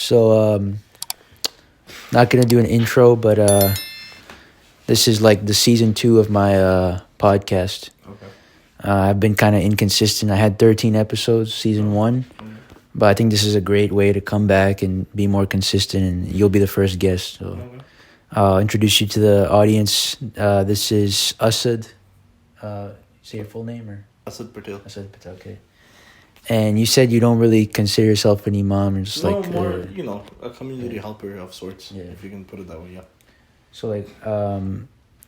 So, not gonna do an intro, but this is like the season 2 of my podcast. Okay. I've been kind of inconsistent. I had 13 episodes, season 1, but I think this is a great way to come back and be more consistent, and you'll be the first guest. So Okay. I'll introduce you to the audience. This is ASAD. Say your full name or? ASAD PATEL. ASAD Patel, okay. And you said you don't really consider yourself an imam, or just No, like more, a community helper of sorts, Yeah. if you can put it that way, yeah. so like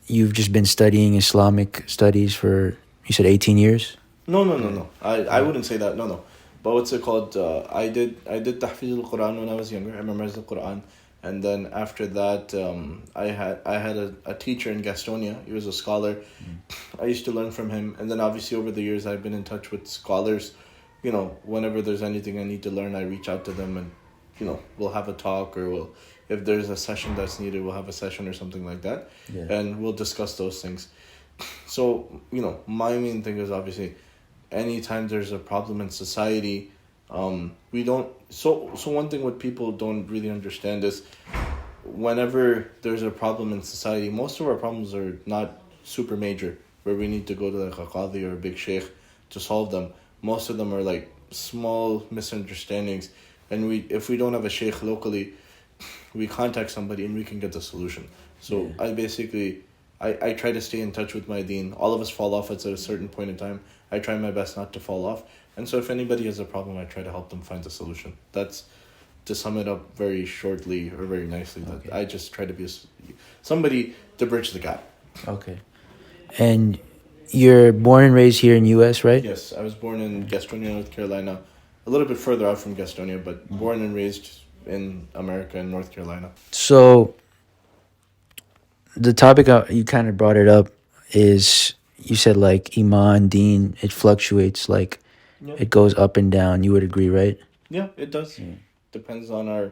you've just been studying Islamic studies for, you said, 18 years? No. I wouldn't say that, no. But what's it called? I did tahfiz al-Quran when I was younger. I memorized the Quran. And then after that, I had a teacher in Gastonia. He was a scholar. I used to learn from him. And then obviously over the years, I've been in touch with scholars. Whenever there's anything I need to learn, I reach out to them and, we'll have a talk, or if there's a session that's needed, we'll have a session or something like that. Yeah. And we'll discuss those things. So, my main thing is obviously anytime there's a problem in society, we don't, so one thing what people don't really understand is whenever there's a problem in society, most of our problems are not super major, where we need to go to like a qadi or a big sheikh to solve them. Most of them are like small misunderstandings, and if we don't have a sheikh locally, we contact somebody and we can get the solution. So Yeah. I try to stay in touch with my deen. All of us fall off at a certain point in time. I try my best not to fall off. And so if anybody has a problem, I try to help them find a solution. That's, to sum it up very shortly or very nicely, that Okay. I just try to be somebody to bridge the gap. Okay. And you're born and raised here in U.S., right? Yes, I was born in Gastonia, North Carolina. A little bit further out from Gastonia, but born and raised in America, in North Carolina. So the topic you kind of brought it up is, you said like iman, deen, it fluctuates, like Yeah, it goes up and down. You would agree, right? yeah, it does. Yeah. Depends on our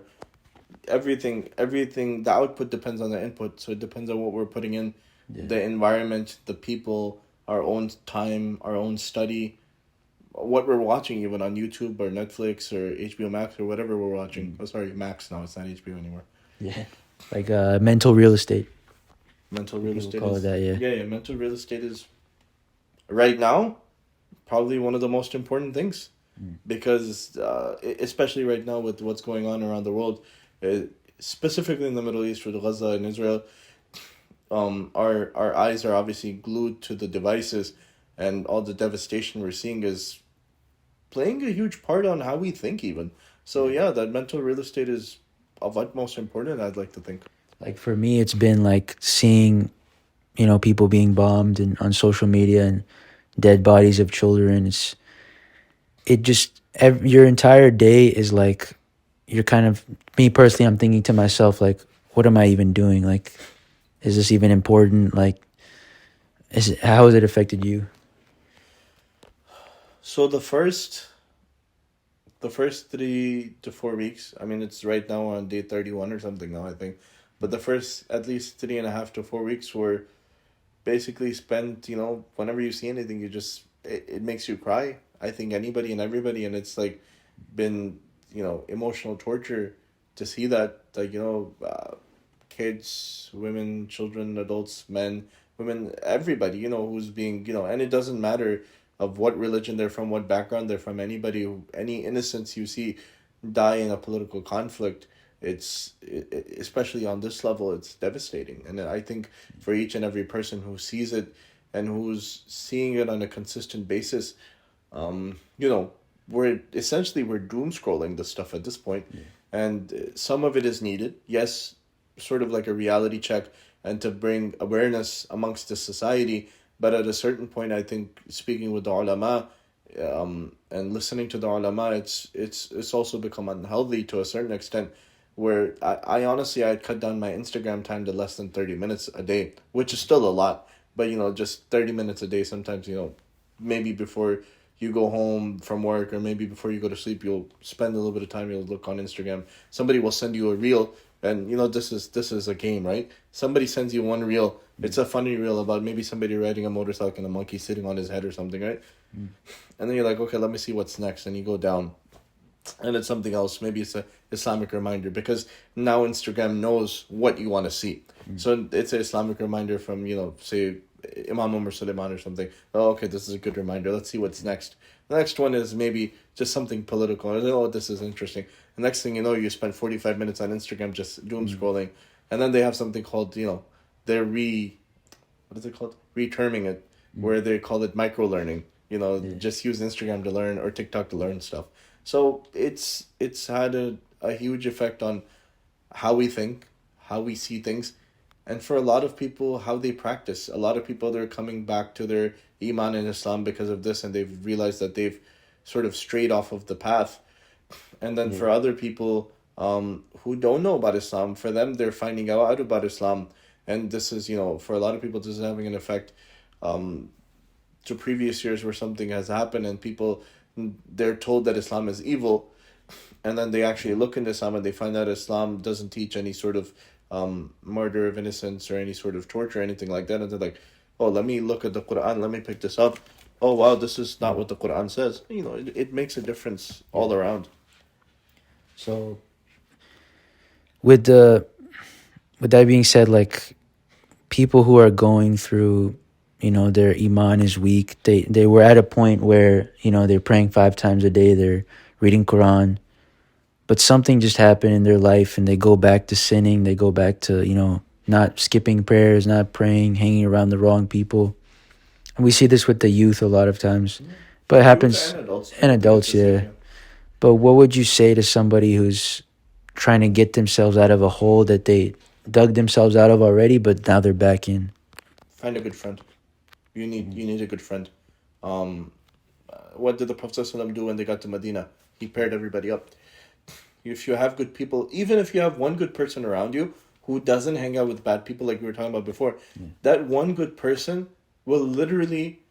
everything. The output depends on the input, so it depends on what we're putting in, the environment, the people, our own time, our own study, what we're watching, even on YouTube or Netflix or HBO Max or whatever we're watching. Oh, sorry, Max now, it's not HBO anymore. Yeah. Like mental real estate. Mental real People estate call is, it that, yeah. yeah, mental real estate is right now probably one of the most important things, because especially right now with what's going on around the world, uh, specifically in the Middle East with Gaza and Israel, our eyes are obviously glued to the devices, and all the devastation we're seeing is playing a huge part on how we think even. So yeah, that mental real estate is of utmost importance, I'd like to think. Like for me, it's been like seeing, people being bombed and on social media, and dead bodies of children. Your entire day is like, you're kind of, me personally, I'm thinking to myself, like, what am I even doing? Like, is this even important? Like, how has it affected you? So the first 3 to 4 weeks, I mean, it's right now on day 31 or something now, I think. But the first at least 3.5 to 4 weeks were basically spent, whenever you see anything, it makes you cry. I think anybody and everybody, and it's like been, emotional torture to see that, like, kids, women, children, adults, men, women, everybody, who's being, and it doesn't matter of what religion they're from, what background they're from, any innocence you see die in a political conflict, especially on this level, it's devastating. And I think for each and every person who sees it and who's seeing it on a consistent basis, you know, we're doom scrolling this stuff at this point, and some of it is needed. Yes, sort of like a reality check and to bring awareness amongst the society. But at a certain point, I think speaking with the ulama, and listening to the ulama, it's also become unhealthy to a certain extent. Where I honestly, I'd cut down my Instagram time to less than 30 minutes a day, which is still a lot. But just 30 minutes a day. Sometimes maybe before you go home from work, or maybe before you go to sleep, you'll spend a little bit of time. You'll look on Instagram. Somebody will send you a reel, and this is a game, right? Somebody sends you one reel. It's a funny reel about maybe somebody riding a motorcycle and a monkey sitting on his head or something, right? And then you're like, okay, let me see what's next, and you go down, and it's something else. Maybe it's a Islamic reminder, because now Instagram knows what you want to see. So it's an Islamic reminder from, say Imam Umar Suleiman or something. Oh, okay, this is a good reminder. Let's see what's next. The next one is maybe just something political. Oh, this is interesting. The next thing you know, you spend 45 minutes on Instagram just doom scrolling, and then they have something called, they're what is it called? Reterming it, where they call it micro learning. Yeah. Just use Instagram to learn, or TikTok to learn stuff. So it's had a huge effect on how we think, how we see things, and for a lot of people, how they practice. A lot of people, they're coming back to their iman in Islam because of this, and they've realized that they've sort of strayed off of the path. And then Yeah. for other people, who don't know about Islam, for them, they're finding out about Islam, and this is, for a lot of people, this is having an effect, um, to previous years where something has happened and people, they're told that Islam is evil, and then they actually look into Islam and they find out Islam doesn't teach any sort of, murder of innocence or any sort of torture or anything like that, and they're like, oh, let me look at the Quran, let me pick this up. Oh wow, this is not what the Quran says. It makes a difference Yeah. all around. So with the with that being said, like people who are going through, their iman is weak. They were at a point where they're praying 5 times a day. They're reading Quran, but something just happened in their life, and they go back to sinning. They go back to not skipping prayers, not praying, hanging around the wrong people. And we see this with the youth a lot of times, but it Youth happens and adults, I in think it's adults. the same. Yeah. Yeah. But what would you say to somebody who's trying to get themselves out of a hole that they dug themselves out of already, but now they're back in? Find a good friend. You need a good friend. Um, what did the Prophet ﷺ do when they got to Medina? He paired everybody up. If you have good people, even if you have one good person around you who doesn't hang out with bad people, like we were talking about before, Yeah. that one good person will literally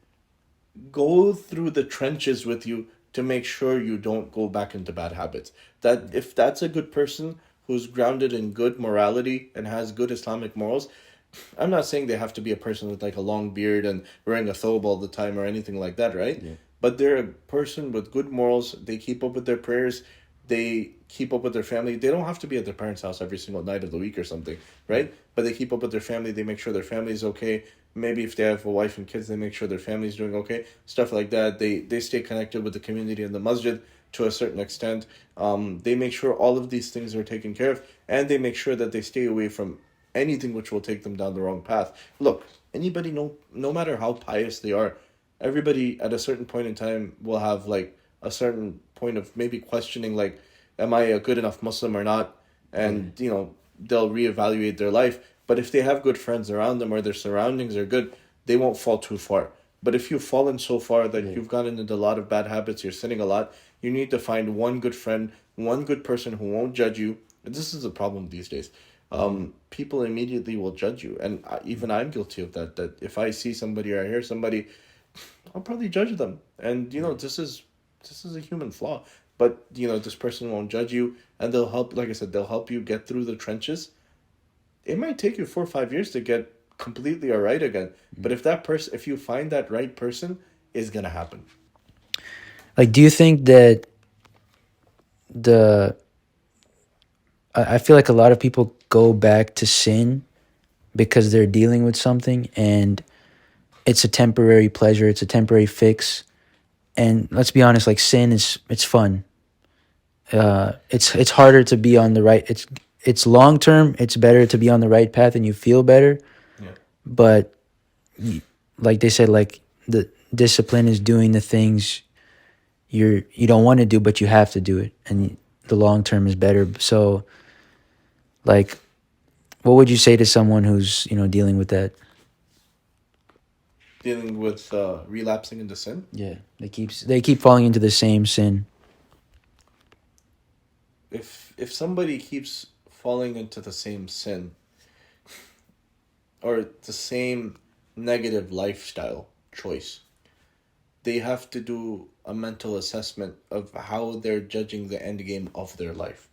go through the trenches with you to make sure you don't go back into bad habits. That if that's a good person who's grounded in good morality and has good Islamic morals, I'm not saying they have to be a person with like a long beard and wearing a thobe all the time or anything like that, right? Yeah. But they're a person with good morals. They keep up with their prayers. They keep up with their family. They don't have to be at their parents' house every single night of the week or something, right? But they keep up with their family. They make sure their family is okay. Maybe if they have a wife and kids, they make sure their family's doing okay. Stuff like that. They stay connected with the community and the masjid to a certain extent. They make sure all of these things are taken care of, and they make sure that they stay away from anything which will take them down the wrong path. Look, anybody, no matter how pious they are, everybody at a certain point in time will have like a certain point of maybe questioning, like, am I a good enough Muslim or not? Yeah. And they'll reevaluate their life. But if they have good friends around them or their surroundings are good, they won't fall too far. But if you've fallen so far that Yeah. you've gotten into a lot of bad habits, you're sinning a lot, you need to find one good friend, one good person who won't judge you. And this is a problem these days. People immediately will judge you, and even I'm guilty of that. That if I see somebody or I hear somebody, I'll probably judge them. And Yeah. this is a human flaw. But this person won't judge you, and they'll help. Like I said, they'll help you get through the trenches. It might take you 4 or 5 years to get completely alright again. But if you find that right person, it's gonna happen. Like, do you think that the I feel like a lot of people go back to sin because they're dealing with something, and it's a temporary pleasure, it's a temporary fix. And let's be honest, like sin is it's fun. It's harder to be on the right. It's long term. It's better to be on the right path, and you feel better. Yeah. But like they said, like the discipline is doing the things you don't want to do, but you have to do it, and the long term is better. So, like, what would you say to someone who's dealing with that? Dealing with relapsing into sin. Yeah, they keep falling into the same sin. If somebody keeps falling into the same sin or the same negative lifestyle choice, they have to do a mental assessment of how they're judging the end game of their life.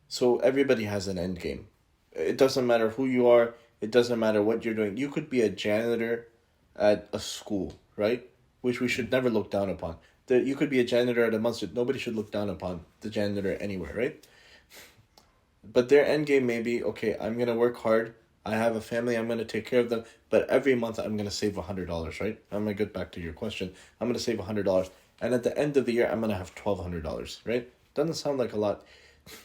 So everybody has an end game. It doesn't matter who you are, it doesn't matter what you're doing. You could be a janitor at a school, right? Which we should never look down upon. that you could be a janitor at a masjid. Nobody should look down upon the janitor anywhere, right? But their end game may be, okay, I'm gonna work hard. I have a family. I'm gonna take care of them. But every month I'm gonna save $100, right? I'm gonna get back to your question. I'm gonna save $100, and at the end of the year, I'm gonna have $1,200, right? Doesn't sound like a lot,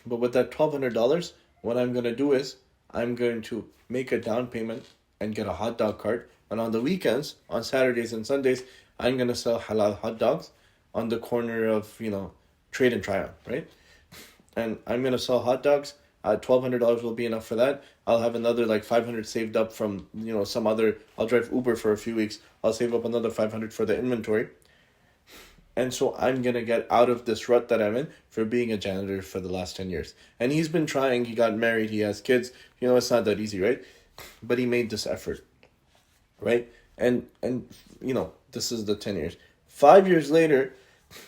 but with that $1,200, what I'm gonna do is I'm going to make a down payment and get a hot dog cart. And on the weekends, on Saturdays and Sundays, I'm gonna sell halal hot dogs on the corner of Trade and Tryon, right? And I'm gonna sell hot dogs. $1,200 will be enough for that. I'll have another like 500 saved up from some other. I'll drive Uber for a few weeks. I'll save up another 500 for the inventory. And so I'm gonna get out of this rut that I'm in for being a janitor for the last 10 years. And he's been trying. He got married. He has kids. It's not that easy, right? But he made this effort, right? And this is the 10 years. 5 years later,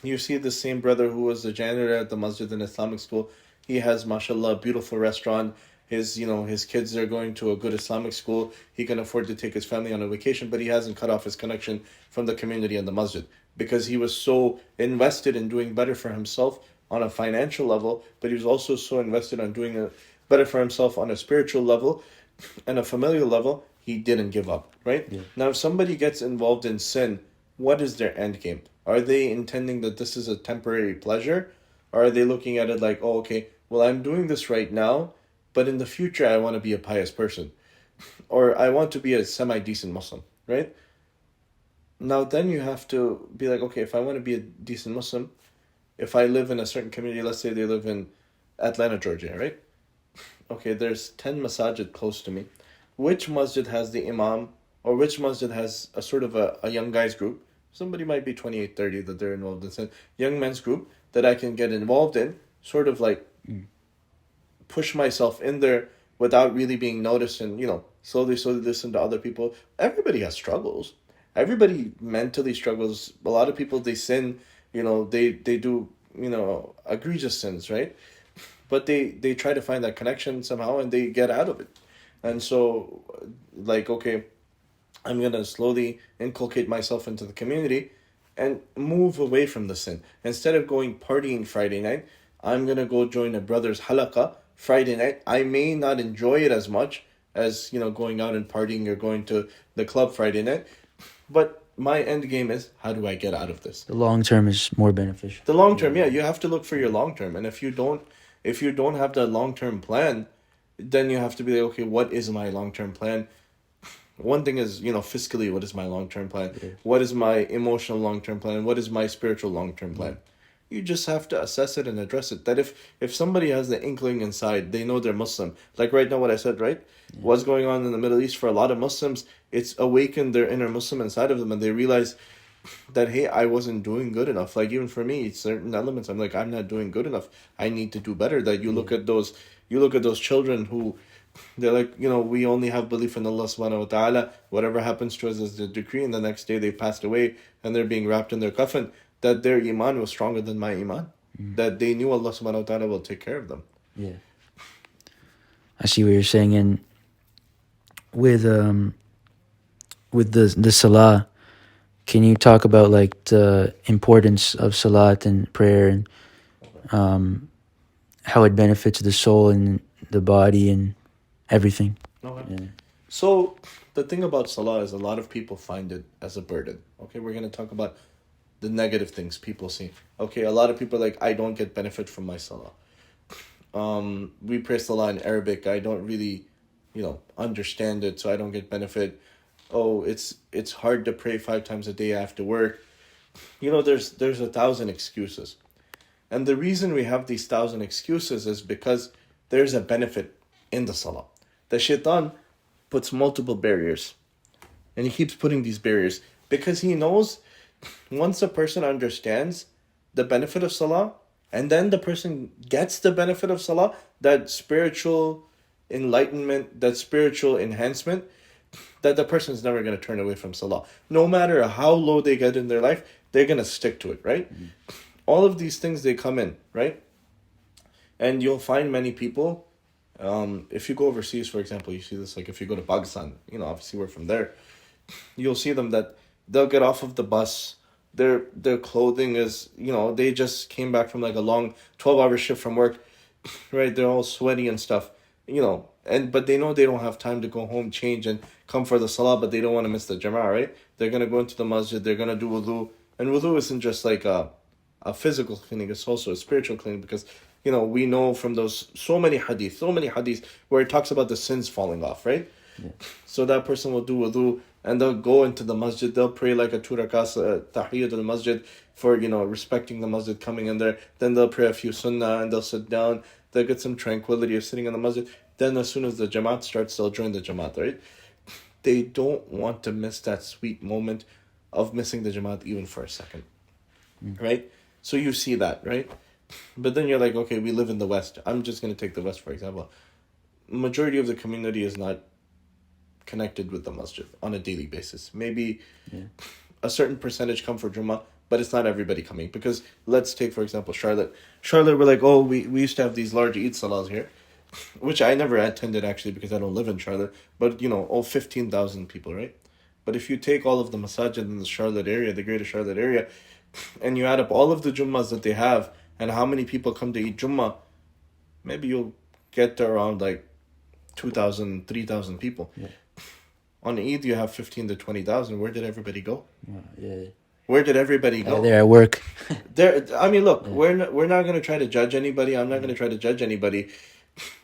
you see the same brother who was the janitor at the masjid and Islamic school. He has, mashallah, a beautiful restaurant. His kids are going to a good Islamic school. He can afford to take his family on a vacation, but he hasn't cut off his connection from the community and the masjid because he was so invested in doing better for himself on a financial level, but he was also so invested on doing better for himself on a spiritual level and a familial level. He didn't give up, right? Yeah. Now, if somebody gets involved in sin, what is their end game? Are they intending that this is a temporary pleasure? Or are they looking at it like, oh, okay, well, I'm doing this right now, but in the future, I want to be a pious person. Or I want to be a semi-decent Muslim, right? Now, then you have to be like, okay, if I want to be a decent Muslim, if I live in a certain community, let's say they live in Atlanta, Georgia, right? Okay, there's 10 masajid close to me. Which masjid has the imam, or which masjid has a sort of a young guys group? Somebody might be 28, 30 that they're involved in. So young men's group that I can get involved in, sort of like push myself in there without really being noticed and, slowly listen to other people. Everybody has struggles. Everybody mentally struggles. A lot of people, they sin, they do, egregious sins, right? But they try to find that connection somehow and they get out of it. And so, like, okay, I'm going to slowly inculcate myself into the community and move away from the sin. Instead of going partying Friday night, I'm going to go join a brother's halaqah Friday night. I may not enjoy it as much as, going out and partying or going to the club Friday night. But my end game is, how do I get out of this? The long term is more beneficial. The long term, yeah, you have to look for your long term. And if you don't have that long term plan, then you have to be like, okay, what is my long term plan? One thing is, fiscally, what is my long term plan? Yeah. What is my emotional long term plan? What is my spiritual long term plan? You just have to assess it and address it. That if somebody has the inkling inside, they know they're Muslim. Like right now, what I said, right? Yeah. What's going on in the Middle East for a lot of Muslims, it's awakened their inner Muslim inside of them, and they realize that, hey, I wasn't doing good enough. Like even for me, certain elements, I'm like, I'm not doing good enough. I need to do better. That you look at those children who, they're like, we only have belief in Allah subhanahu wa ta'ala. Whatever happens to us is the decree, and the next day they passed away and they're being wrapped in their coffin. That their iman was stronger than my iman. That they knew Allah subhanahu wa ta'ala will take care of them. Yeah. I see what you're saying. And with the salah, can you talk about like the importance of salat and prayer and how it benefits the soul and the body and everything? Okay. Yeah. So the thing about salah is a lot of people find it as a burden. Okay, we're going to talk about the negative things people see. Okay, a lot of people are like, I don't get benefit from my salah. We pray salah in Arabic. I don't really, understand it, so I don't get benefit. Oh, it's hard to pray 5 times a day after work. There's 1,000 excuses. And the reason we have these 1,000 excuses is because there's a benefit in the salah. The shaitan puts multiple barriers. And he keeps putting these barriers because he knows once a person understands the benefit of salah, and then the person gets the benefit of salah, that spiritual enlightenment, that spiritual enhancement, that the person's never going to turn away from salah. No matter how low they get in their life, they're going to stick to it, right? Mm-hmm. All of these things, they come in, right? And you'll find many people, if you go overseas, for example, you see this, like if you go to Pakistan, obviously we're from there, you'll see them that they'll get off of the bus their clothing is, they just came back from like a long 12-hour shift from work, right? They're all sweaty and stuff, and but they know they don't have time to go home, change, and come for the salah, but they don't want to miss the jama'ah, right? They're gonna go into the masjid, they're gonna do wudu, and wudu isn't just like a physical cleaning, it's also a spiritual cleaning, because we know from those so many hadith where it talks about the sins falling off, right? Yeah. So that person will do wudu and they'll go into the masjid, they'll pray like a 2 rakats tahiyyat al masjid for respecting the masjid, coming in there. Then they'll pray a few sunnah and they'll sit down, they'll get some tranquility of sitting in the masjid. Then as soon as the jamaat starts, they'll join the jamaat, right? They don't want to miss that sweet moment of missing the jamaat even for a second, right? So you see that, right? But then you're like, okay, we live in the West. I'm just going to take the West, for example. Majority of the community is not connected with the masjid on a daily basis. Maybe a certain percentage come for Jummah, but it's not everybody coming. Because let's take, for example, Charlotte. Charlotte, we're like, oh, we used to have these large Eid Salahs here, which I never attended actually because I don't live in Charlotte. But, 15,000 people, right? But if you take all of the masajid in the Charlotte area, the greater Charlotte area, and you add up all of the Jummahs that they have and how many people come to eat Jummah, maybe you'll get to around like 2,000, 3,000 people. Yeah. On Eid, you have 15 to 20,000. Where did everybody go? Yeah. Where did everybody go? They're at work. Look, we're not going to try to judge anybody. I'm not going to try to judge anybody.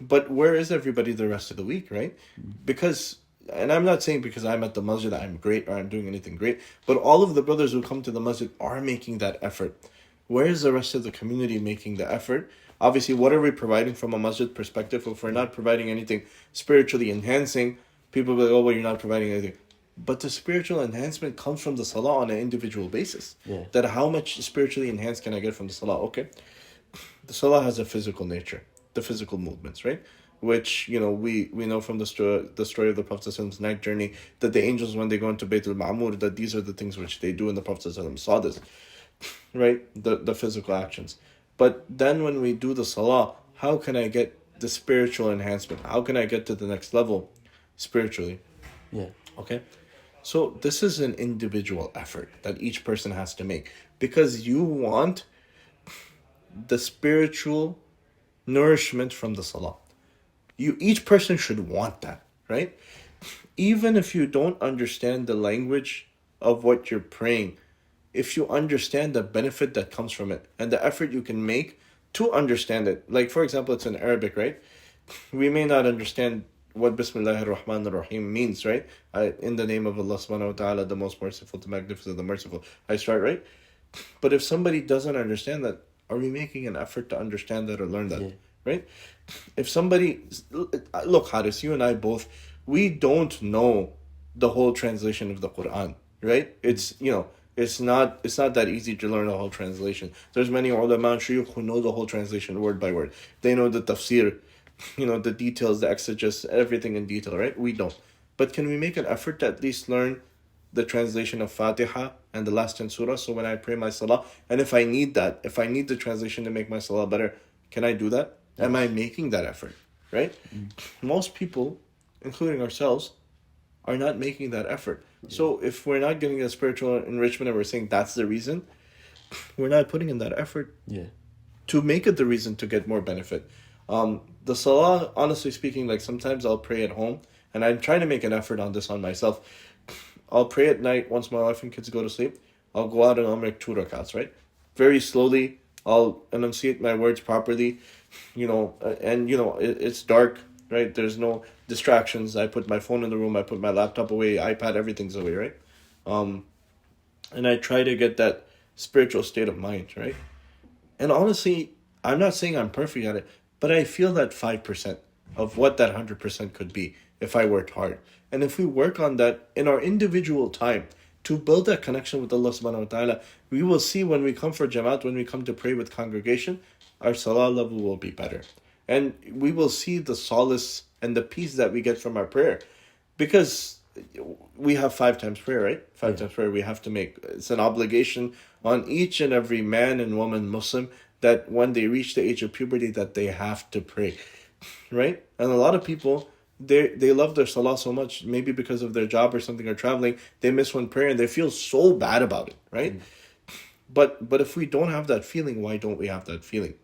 But where is everybody the rest of the week, right? Because, and I'm not saying because I'm at the masjid I'm great or I'm doing anything great, but all of the brothers who come to the masjid are making that effort. Where is the rest of the community making the effort? Obviously, what are we providing from a masjid perspective? If we're not providing anything spiritually enhancing, people will be like, oh, well, you're not providing anything. But the spiritual enhancement comes from the salah on an individual basis. Yeah. That how much spiritually enhanced can I get from the salah? Okay. The salah has a physical nature, the physical movements, right? Which, we know from the story of the Prophet's night journey, that the angels, when they go into Bayt al-Ma'mur, that these are the things which they do, and the Prophet saw this, right? The physical actions. But then when we do the salah, how can I get the spiritual enhancement? How can I get to the next level spiritually? Yeah. Okay? So this is an individual effort that each person has to make, because you want the spiritual nourishment from the salah. Each person should want that, right? Even if you don't understand the language of what you're praying, if you understand the benefit that comes from it and the effort you can make to understand it. Like, for example, it's in Arabic, right? We may not understand what Bismillahir Rahmanir Rahim means, right? In the name of Allah subhanahu wa ta'ala, the most merciful, the magnificent, the merciful, I start, right? But if somebody doesn't understand that, are we making an effort to understand that or learn that, right? If somebody, look, Haris, you and I both, we don't know the whole translation of the Quran, right? It's, it's not that easy to learn the whole translation. There's many ulama and shuyukh who know the whole translation word by word. They know the tafsir, the details, the exegesis, everything in detail, right? We don't. But can we make an effort to at least learn the translation of Fatiha and the last 10 surahs? So when I pray my salah, and if I need the translation to make my salah better, can I do that? Yes. Am I making that effort, right? Most people, including ourselves, are not making that effort. So if we're not getting a spiritual enrichment and we're saying that's the reason, we're not putting in that effort to make it the reason to get more benefit. The salah, honestly speaking, like sometimes I'll pray at home, and I'm trying to make an effort on this on myself. I'll pray at night once my wife and kids go to sleep. I'll go out and I'll make 2 rakats, right? Very slowly, I'll enunciate my words properly, it's dark, right? There's no distractions. I put my phone in the room, I put my laptop away, iPad, everything's away, right? And I try to get that spiritual state of mind, right? And honestly, I'm not saying I'm perfect at it, but I feel that 5% of what that 100% could be if I worked hard. And if we work on that in our individual time to build that connection with Allah subhanahu wa ta'ala, we will see when we come for Jamaat, when we come to pray with congregation, our salah level will be better. And we will see the solace and the peace that we get from our prayer. Because we have 5 times prayer, right? 5 times prayer we have to make. It's an obligation on each and every man and woman Muslim that when they reach the age of puberty that they have to pray, right? And a lot of people, they love their salah so much, maybe because of their job or something or traveling, they miss one prayer and they feel so bad about it, right? But if we don't have that feeling, why don't we have that feeling?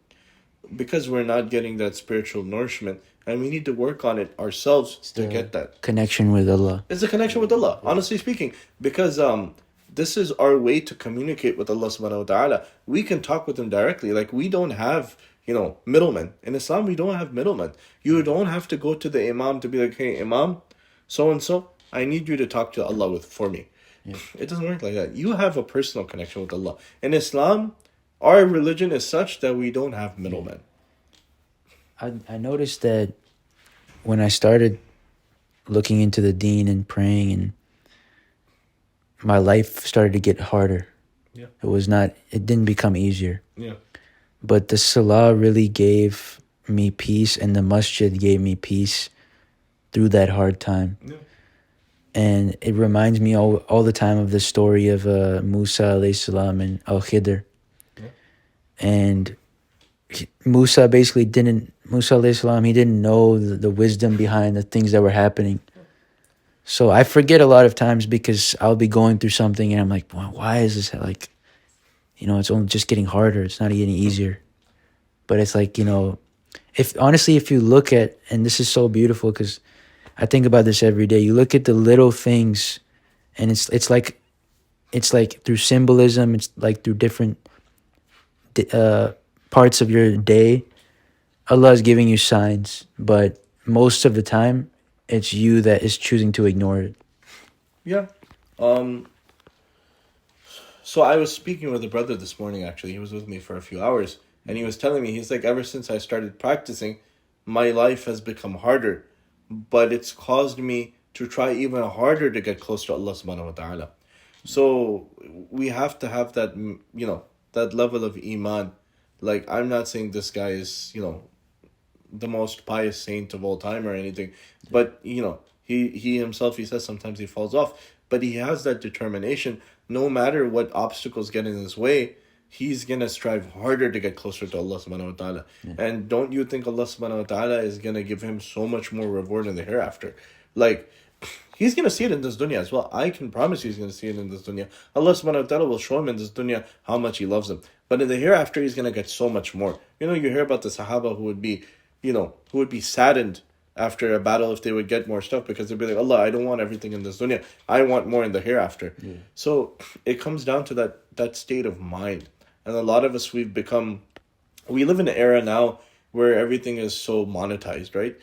Because we're not getting that spiritual nourishment, and we need to work on it ourselves to get that. Connection with Allah. It's a connection with Allah, honestly speaking, because this is our way to communicate with Allah subhanahu wa ta'ala. We can talk with him directly. Like, we don't have, middlemen. In Islam, we don't have middlemen. You don't have to go to the Imam to be like, hey, Imam, so and so, I need you to talk to Allah for me. Yeah. It doesn't work like that. You have a personal connection with Allah. In Islam, our religion is such that we don't have middlemen. I noticed that when I started looking into the deen and praying, and my life started to get harder. Yeah. It didn't become easier. Yeah. But the salah really gave me peace, and the masjid gave me peace through that hard time. Yeah. And it reminds me all the time of the story of Musa alayhi salam and Al-Khidr. Yeah. And Musa alayhi salam, he didn't know the wisdom behind the things that were happening. So I forget a lot of times, because I'll be going through something and I'm like, why is this like, it's only just getting harder. It's not getting easier. But it's like, if you look at, and this is so beautiful because I think about this every day. You look at the little things, and it's like through symbolism. It's like through different parts of your day. Allah is giving you signs, but most of the time, it's you that is choosing to ignore it. Yeah. So I was speaking with a brother this morning, actually. He was with me for a few hours, and he was telling me, he's like, ever since I started practicing, my life has become harder, but it's caused me to try even harder to get close to Allah subhanahu wa ta'ala. So we have to have that, that level of iman. Like, I'm not saying this guy is, the most pious saint of all time or anything, but he himself, he says sometimes he falls off, but he has that determination. No matter what obstacles get in his way, he's gonna strive harder to get closer to Allah subhanahu wa ta'ala. Yeah. And don't you think Allah subhanahu wa ta'ala is gonna give him so much more reward in the hereafter? Like, he's gonna see it in this dunya as well. I can promise you he's gonna see it in this dunya. Allah subhanahu wa ta'ala will show him in this dunya how much he loves him, but in the hereafter he's gonna get so much more. You hear about the Sahaba who would be saddened after a battle if they would get more stuff, because they'd be like, Allah, I don't want everything in this dunya. I want more in the hereafter. Yeah. So it comes down to that state of mind. And a lot of us, we live in an era now where everything is so monetized, right?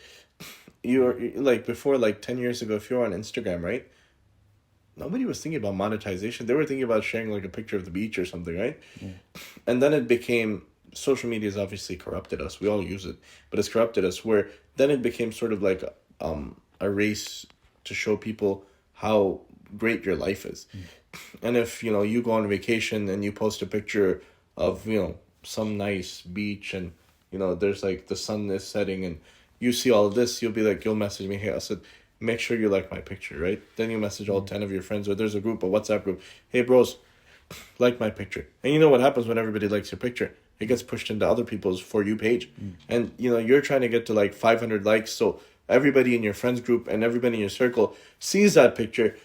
You're like, before, like 10 years ago, if you're on Instagram, right? Nobody was thinking about monetization. They were thinking about sharing like a picture of the beach or something, right? Yeah. And then it became, social media has obviously corrupted us. We all use it, but it's corrupted us, where then it became sort of like a race to show people how great your life is. And if you go on vacation and you post a picture of some nice beach, and there's like the sun is setting, and you see all of this, you'll message me, hey, ASAD, make sure you like my picture, right? Then you message all 10 of your friends, or there's a WhatsApp group, hey bros, like my picture. And you know what happens when everybody likes your picture? It gets pushed into other people's For You page. And you're trying to get to like 500 likes, so everybody in your friends group and everybody in your circle sees that picture,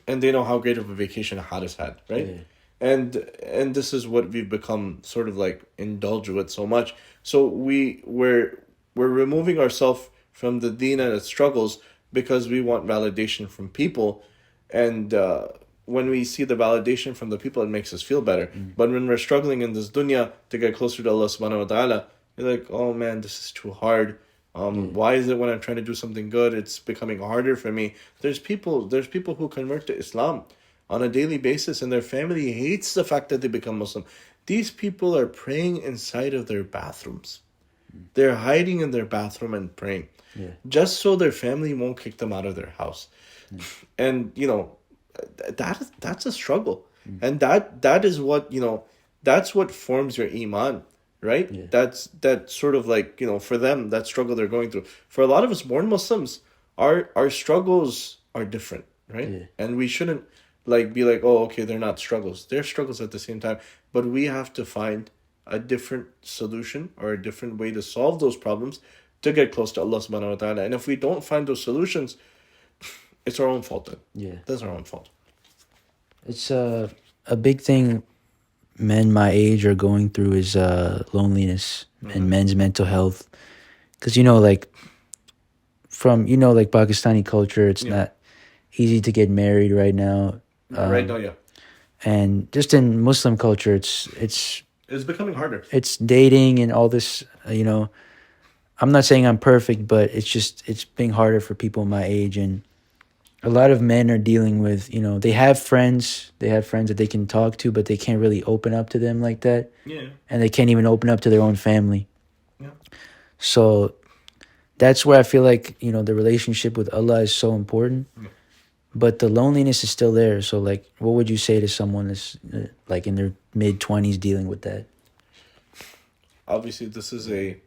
and they know how great of a vacation Haris had, right? Yeah. And this is what we've become sort of like indulged with so much. So we're removing ourselves from the deen and its struggles because we want validation from people, and when we see the validation from the people, it makes us feel better. But when we're struggling in this dunya to get closer to Allah subhanahu wa ta'ala, you're like, oh man, this is too hard. Why is it when I'm trying to do something good, it's becoming harder for me? There's people who convert to Islam on a daily basis, and their family hates the fact that they become Muslim. These people are praying inside of their bathrooms. They're hiding in their bathroom and praying, just so their family won't kick them out of their house. And that's a struggle, and that is what that's what forms your iman, right? Yeah. That's sort of like for them, that struggle they're going through. For a lot of us born Muslims, our struggles are different, right? Yeah. And we shouldn't like be like, oh, okay, they're not struggles. They're struggles at the same time, but we have to find a different solution or a different way to solve those problems to get close to Allah subhanahu wa ta'ala. And if we don't find those solutions, it's our own fault then. Yeah. That's our own fault. It's a big thing men my age are going through is loneliness and men's mental health. Because like from like Pakistani culture, it's Yeah. not easy to get married right now. Right now, yeah. And just in Muslim culture, It's becoming harder. it's dating and all this. I'm not saying I'm perfect, but it's being harder for people my age, and a lot of men are dealing with they have friends that they can talk to, but they can't really open up to them like that, Yeah. and they can't even open up to their own family. Yeah. So that's where I feel like the relationship with Allah is so important. Yeah. But the loneliness is still there. So like, what would you say to someone that's like in their mid-20s dealing with that? Obviously, this is a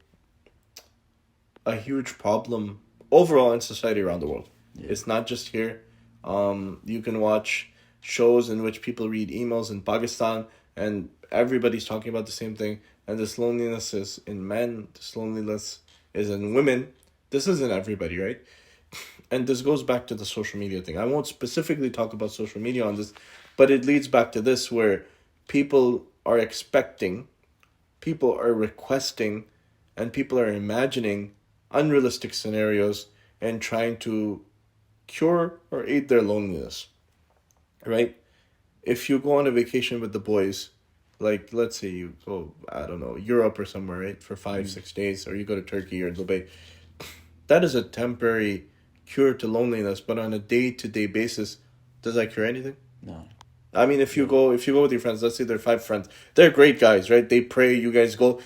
huge problem overall in society around the world. Yeah. It's not just here. You can watch shows in which people read emails in Pakistan, and everybody's talking about the same thing. And this loneliness is in men. This loneliness is in women. This isn't everybody, right? And this goes back to the social media thing. I won't specifically talk about social media on this, but it leads back to this where people are expecting, people are requesting, and people are imagining unrealistic scenarios and trying to cure or aid their loneliness, right? If you go on a vacation with the boys, like let's say you go, I don't know, Europe or somewhere, right, for 5 6 days, or you go to Turkey or Dubai, that is a temporary cure to loneliness, but on a day-to-day basis, does that cure anything? No. I mean, if you go with your friends, let's say they're five friends, they're great guys, right? They pray. You guys go,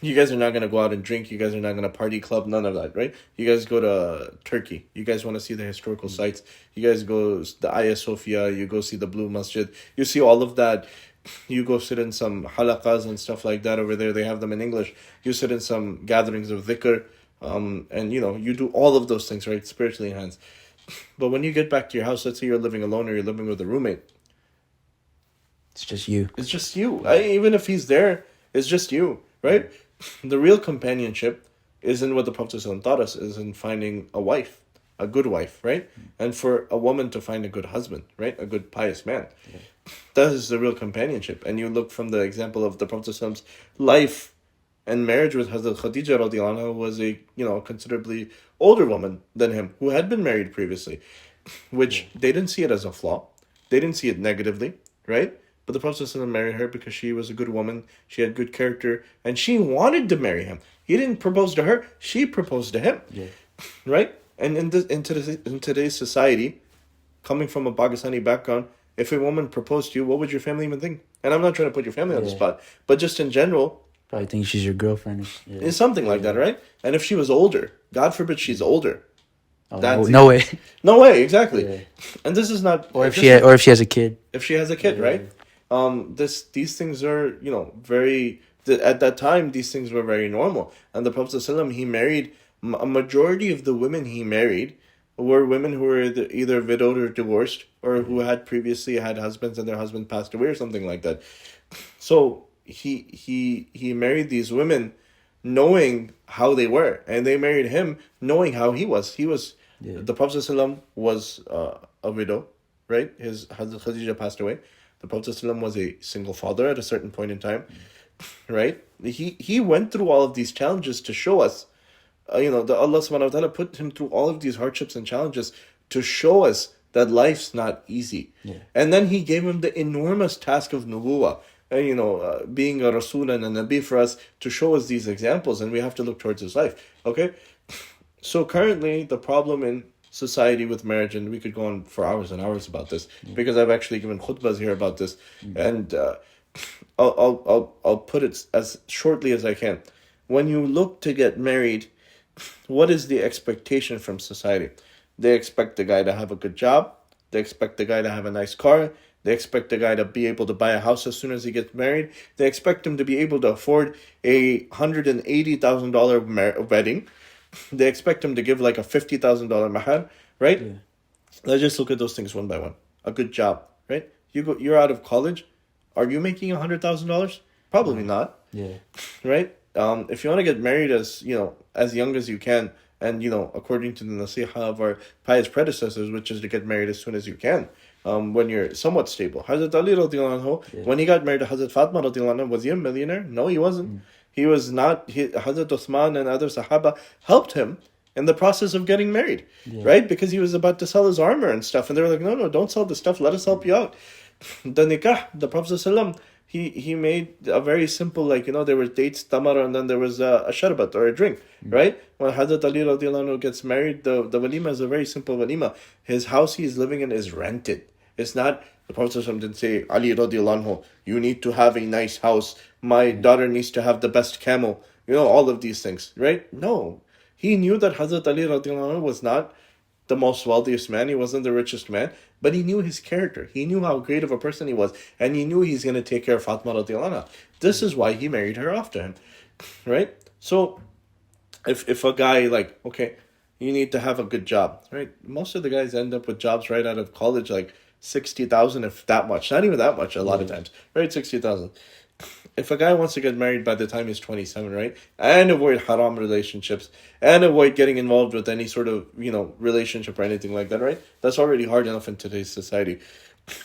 you guys are not gonna go out and drink. You guys are not gonna party club. None of that, right? You guys go to Turkey. You guys want to see the historical sites. You guys go the Hagia Sophia. You go see the Blue Masjid. You see all of that. You go sit in some halaqas and stuff like that over there. They have them in English. You sit in some gatherings of dhikr, and you do all of those things, right? Spiritually enhanced. But when you get back to your house, let's say you're living alone or you're living with a roommate, It's just you. it's just you. Even if he's there, it's just you, right? The real companionship is in what the Prophet ﷺ taught us, is in finding a wife, a good wife, right? And for a woman to find a good husband, right? A good pious man. That is the real companionship. And you look from the example of the Prophet ﷺ's life and marriage with Hazrat Khadija radiallahu anha, was a considerably older woman than him who had been married previously, which they didn't see it as a flaw. They didn't see it negatively, right? But the Prophet ﷺ married her because she was a good woman, she had good character, and she wanted to marry him. He didn't propose to her, she proposed to him, Yeah. right? And in today's society, coming from a Pakistani background, if a woman proposed to you, what would your family even think? And I'm not trying to put your family on the Yeah. spot, but just in general, Probably think she's your girlfriend. Yeah. it's something like that, right? And if she was older, God forbid she's older. Oh, That's no way. No way, exactly. Yeah. And this is not. Or if this she has a kid. if she has a kid, Yeah. right? These things are very. At that time, these things were very normal. And the Prophet ﷺ, he married a majority of the women he married were women who were either widowed or divorced, or who had previously had husbands and their husband passed away or something like that. So he married these women knowing how they were, and they married him knowing how he was. Yeah. The Prophet ﷺ was a widow, right? His Hazrat Khadija passed away. The Prophet ﷺ was a single father at a certain point in time, right? He went through all of these challenges to show us, the Allah subhanahu wa ta'ala put him through all of these hardships and challenges to show us that life's not easy. Yeah. And then he gave him the enormous task of nubuwa, being a Rasul and a Nabi for us, to show us these examples, and we have to look towards his life. Okay? So currently, the problem in society with marriage, and we could go on for hours and hours about this, because I've actually given khutbahs here about this, and I'll put it as shortly as I can. When you look to get married, what is the expectation from society? They expect the guy to have a good job. They expect the guy to have a nice car. They expect the guy to be able to buy a house as soon as he gets married. They expect him to be able to afford a $180,000 wedding. They expect him to give like a $50,000 mahar, right? Yeah. Let's just look at those things one by one. A good job, right? You're out of college. Are you making $100,000? Probably not, Yeah. right? If you want to get married as young as you can, and according to the nasiha of our pious predecessors, which is to get married as soon as you can, when you're somewhat stable. Hazrat Ali radiallahu anhu, when he got married to Hazrat Fatma radiallahu anhu, was he a millionaire? No, he wasn't. He was not. Hazrat Uthman and other Sahaba helped him in the process of getting married, right? Because he was about to sell his armor and stuff, and they were like, no, don't sell the stuff. Let us help you out. The nikah, the Prophet ﷺ, he made a very simple, like, there were dates, tamar, and then there was a sharbat or a drink, right? When Hazrat Ali radiallahu anhu gets married, the walima is a very simple walima. His house he is living in is rented. It's not, the Prophet ﷺ didn't say, Ali radiallahu anhu, you need to have a nice house. My daughter needs to have the best camel. All of these things, right? No. He knew that Hazrat Ali radiallahu anhu was not the most wealthiest man. He wasn't the richest man, but he knew his character. He knew how great of a person he was, and he knew he's going to take care of Fatma radiallahu anha. This is why he married her after him, right? So, if a guy, like, okay, you need to have a good job, right? Most of the guys end up with jobs right out of college, like 60,000, if that much. Not even that much, a lot of times, right? 60,000. If a guy wants to get married by the time he's 27, right, and avoid haram relationships, and avoid getting involved with any sort of, relationship or anything like that, right, that's already hard enough in today's society.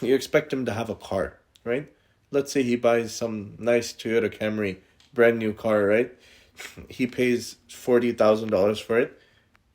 You expect him to have a car, right? Let's say he buys some nice Toyota Camry, brand new car, right? He pays $40,000 for it,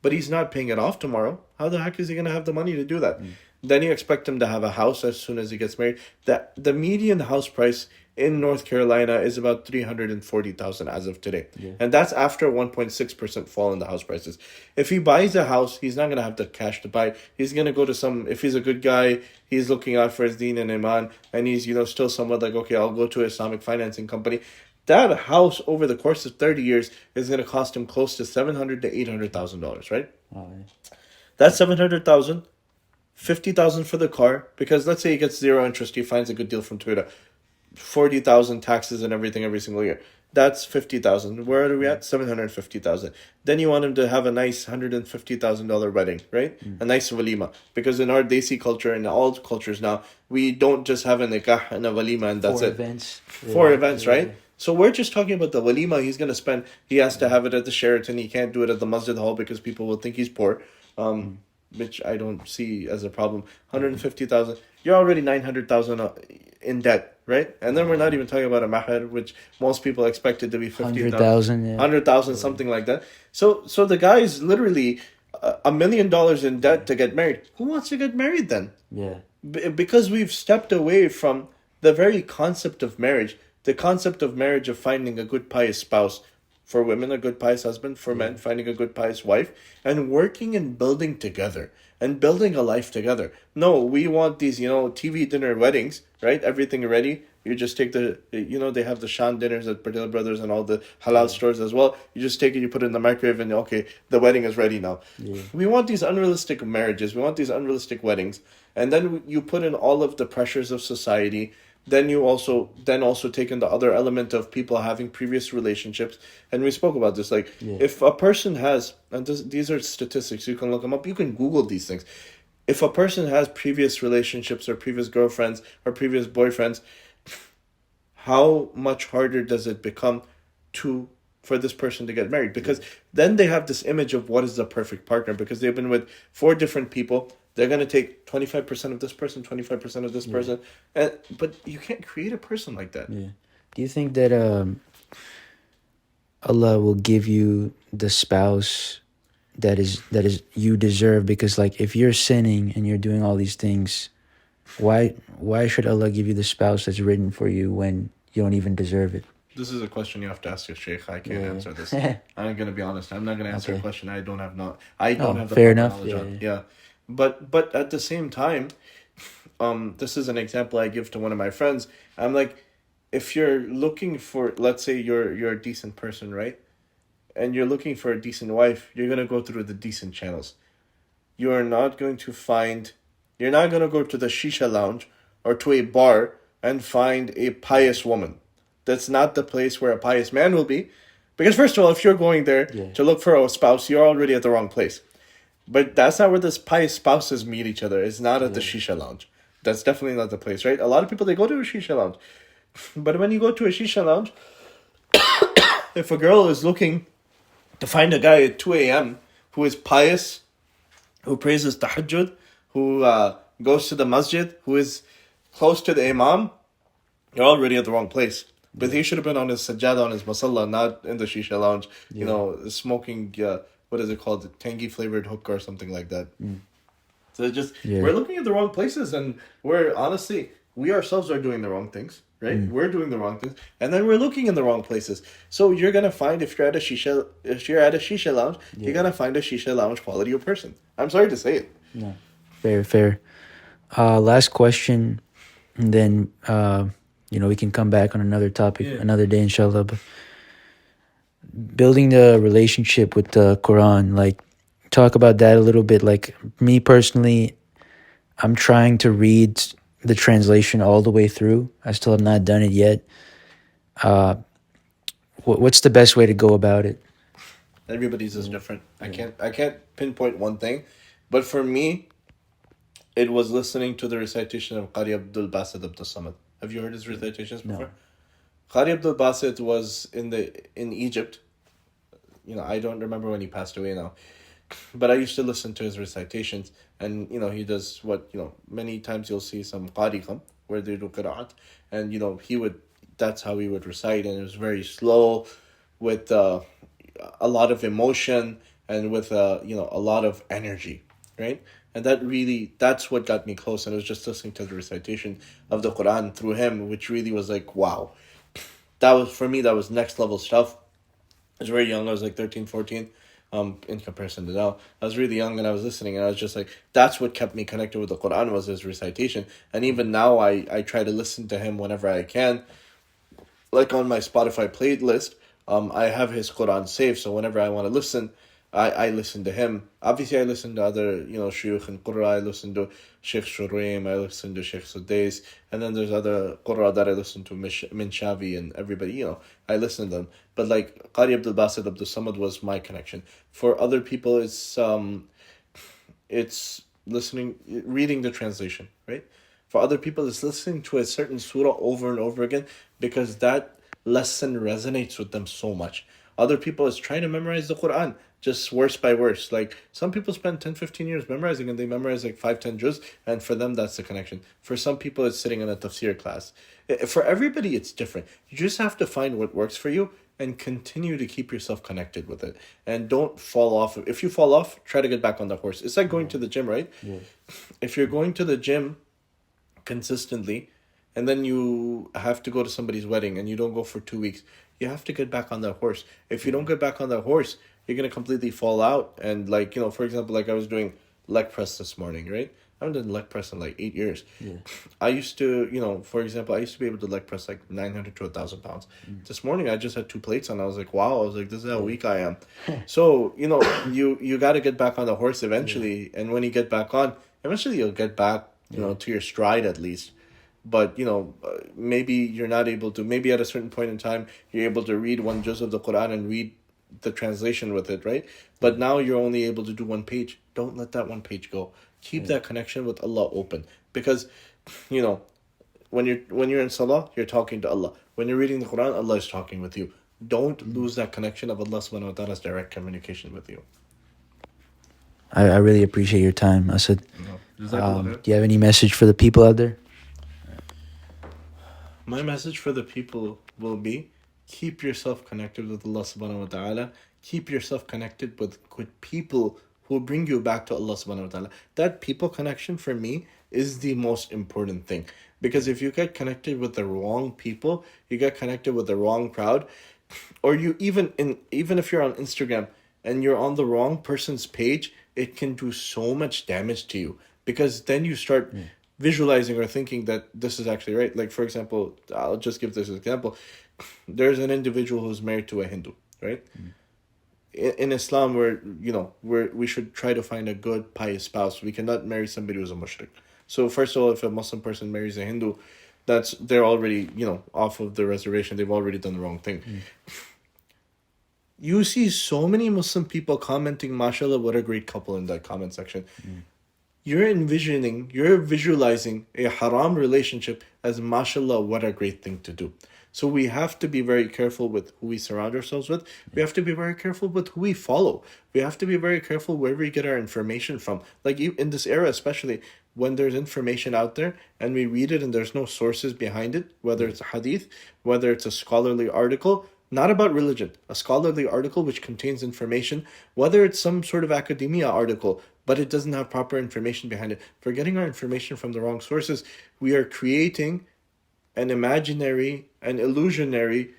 but he's not paying it off tomorrow. How the heck is he going to have the money to do that? Then you expect him to have a house as soon as he gets married. The median house price in North Carolina is about $340,000 as of today. And that's after 1.6% fall in the house prices. If he buys a house, he's not going to have the cash to buy. He's going to go to if he's a good guy, he's looking out for his deen and iman, and he's, still somewhat like, okay, I'll go to an Islamic financing company. That house over the course of 30 years is going to cost him close to $700,000 to $800,000, right? That's $700,000. $50,000 for the car, because let's say he gets zero interest, he finds a good deal from Toyota. $40,000 taxes and everything every single year. That's $50,000. Where are we at? $750,000. Then you want him to have a nice $150,000 wedding, right? A nice walima, because in our Desi culture and all cultures now, we don't just have a nikah and a walima and that's it. Four events, right? So we're just talking about the walima he's going to spend. He has to have it at the Sheraton. He can't do it at the Masjid Hall because people will think he's poor. Which I don't see as a problem. 150,000. You're already 900,000 in debt, right? And then we're not even talking about a mahar, which most people expect it to be 50,000, 100,000, something like that. So the guy is literally $1 million in debt to get married. Who wants to get married then? Yeah. Because we've stepped away from the very concept of marriage, the concept of marriage, of finding a good pious spouse. For women, a good pious husband. For men, finding a good pious wife. And working and building together. And building a life together. No, we want these, TV dinner weddings, right? Everything ready. You just take they have the Shan dinners at PATEL Brothers and all the halal stores as well. You just take it, you put it in the microwave, and okay, the wedding is ready now. We want these unrealistic marriages. We want these unrealistic weddings. And then you put in all of the pressures of society. Then you also take in the other element of people having previous relationships. And we spoke about this. Like, if a person has, and these are statistics, you can look them up, you can Google these things. If a person has previous relationships or previous girlfriends or previous boyfriends, how much harder does it become for this person to get married? Because then they have this image of what is the perfect partner, because they've been with 4 different people. They're going to take 25% of this person, 25% of this person. But you can't create a person like that. Yeah. Do you think that Allah will give you the spouse that is you deserve? Because, like, if you're sinning and you're doing all these things, why should Allah give you the spouse that's written for you when you don't even deserve it? This is a question you have to ask your sheikh. I can't answer this. I'm going to be honest. I'm not going to answer a question I don't have the fair enough. knowledge on. Yeah. But at the same time, this is an example I give to one of my friends. I'm like, if you're looking for, let's say you're a decent person, right? And you're looking for a decent wife, you're going to go through the decent channels. You're not going to go to the shisha lounge or to a bar and find a pious woman. That's not the place where a pious man will be. Because first of all, if you're going there to look for a spouse, you're already at the wrong place. But that's not where the pious spouses meet each other. It's not at the shisha lounge. That's definitely not the place, right? A lot of people, they go to a shisha lounge. But when you go to a shisha lounge, if a girl is looking to find a guy at 2 a.m. who is pious, who praises tahajjud, who goes to the masjid, who is close to the imam, you're already at the wrong place. But he should have been on his sajjada, on his masalla, not in the shisha lounge, smoking, what is it called? Tangy flavored hookah or something like that. So it's just, we're looking at the wrong places, and we're honestly, we ourselves are doing the wrong things, right? We're doing the wrong things, and then we're looking in the wrong places. So you're gonna find, if you're at a shisha lounge, you're gonna find a shisha lounge quality of person. I'm sorry to say it. No. Fair. Last question, and then we can come back on another topic another day, inshallah. But building the relationship with the Quran, like, talk about that a little bit. Like, me personally, I'm trying to read the translation all the way through. I still have not done it yet. What's the best way to go about it? Everybody's is different. I can't pinpoint one thing, but for me, it was listening to the recitation of Qari Abdul Basit Abdul Samad. Have you heard his recitations before? Qari Abdul Basit was in Egypt. I don't remember when he passed away now, but I used to listen to his recitations, and he does what many times you'll see some qari come where they do qira'at, and that's how he would recite, and it was very slow, with a lot of emotion, and with a lot of energy, right? And that's what got me close, and it was just listening to the recitation of the Quran through him, which really was like, wow. That was, for me, that was next level stuff. I was very young. I was like 13, 14, in comparison to now. I was really young, and I was listening, and I was just like, that's what kept me connected with the Quran, was his recitation. And even now, I try to listen to him whenever I can. Like on my Spotify playlist, I have his Quran saved, so whenever I want to listen, I listen to him. Obviously, I listen to other, shuyukh and qurra. I listen to Sheikh Shuraim, I listen to Sheikh Sudais, and then there's other qurra that I listen to, Minshavi and everybody, I listen to them. But like Qari Abdul Basit Abdul Samad was my connection. For other people, it's reading the translation, right? For other people, it's listening to a certain surah over and over again, because that lesson resonates with them so much. Other people, is trying to memorize the Quran, just verse by verse. Like, some people spend 10, 15 years memorizing, and they memorize like 5, 10 juz, and for them, that's the connection. For some people, it's sitting in a tafsir class. For everybody, it's different. You just have to find what works for you, and continue to keep yourself connected with it. And don't fall off. If you fall off, try to get back on the horse. It's like going to the gym, right? Yeah. If you're going to the gym consistently, and then you have to go to somebody's wedding, and you don't go for 2 weeks, you have to get back on that horse. If you don't get back on that horse, you're going to completely fall out. And like, for example, like I was doing leg press this morning, right? I haven't done leg press in like 8 years. Yeah. I used to, for example, I used to be able to leg press like 900 to 1,000 pounds. This morning, I just had 2 plates, and I was like, wow, I was like, this is how weak I am. So, you got to get back on the horse eventually. And when you get back on, eventually you'll get back, to your stride at least. But, maybe you're not able to, maybe at a certain point in time, you're able to read one juz of the Quran and read the translation with it, right? But now you're only able to do one page. Don't let that one page go. Keep that connection with Allah open. Because, when you're in salah, you're talking to Allah. When you're reading the Quran, Allah is talking with you. Don't lose that connection of Allah subhanahu wa ta'ala's direct communication with you. I really appreciate your time, Asad. No. Do you have any message for the people out there? My message for the people will be, keep yourself connected with Allah subhanahu wa ta'ala. Keep yourself connected with people who bring you back to Allah subhanahu wa ta'ala. That people connection, for me, is the most important thing. Because if you get connected with the wrong people, you get connected with the wrong crowd, or you even if you're on Instagram and you're on the wrong person's page, it can do so much damage to you. Because then you start visualizing or thinking that this is actually right. Like, for example, I'll just give this example. There's an individual who's married to a Hindu, right? In Islam, we should try to find a good, pious spouse. We cannot marry somebody who's a mushrik. So first of all, if a Muslim person marries a Hindu, they're already, off of the reservation. They've already done the wrong thing. You see so many Muslim people commenting, mashallah, what a great couple, in that comment section. You're visualizing a haram relationship as, mashallah, what a great thing to do. So we have to be very careful with who we surround ourselves with. We have to be very careful with who we follow. We have to be very careful where we get our information from. Like in this era, especially when there's information out there and we read it and there's no sources behind it, whether it's a hadith, whether it's a scholarly article, not about religion, a scholarly article which contains information, whether it's some sort of academia article, but it doesn't have proper information behind it. For getting our information from the wrong sources, we are creating an imaginary, an illusionary